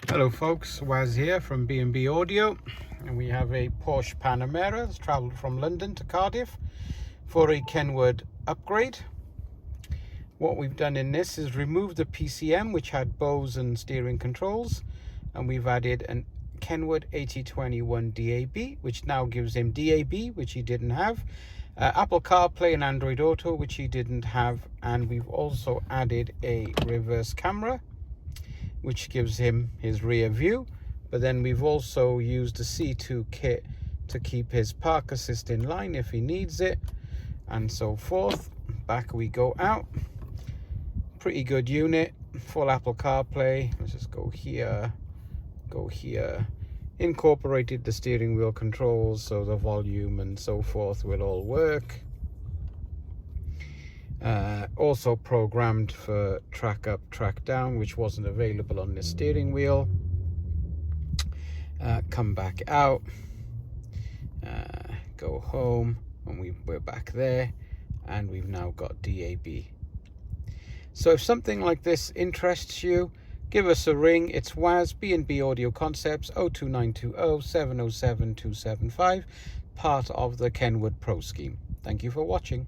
Hello folks, Waz here from B&B Audio, and we have a Porsche Panamera that's travelled from London to Cardiff for a KENWOOD upgrade. What we've done in this is remove the PCM, which had bows and steering controls, and we've added an KENWOOD 8021DAB, which now gives him DAB, which he didn't have, Apple CarPlay and Android Auto, which he didn't have, and we've also added a reverse camera, which gives him his rear view. But then we've also used the C2 kit to keep his park assist in line if he needs it, and so forth. Back we go out. Pretty good unit, full Apple CarPlay. Let's just go here, go here. Incorporated the steering wheel controls, so the volume and so forth will all work. Also programmed for track up, track down, which wasn't available on the steering wheel. Come back out, go home, and we're back there, and we've now got DAB. So if something like this interests you, give us a ring. It's Waz, B&B Audio Concepts, 02920 707 275, part of the KENWOOD Pro scheme. Thank you for watching.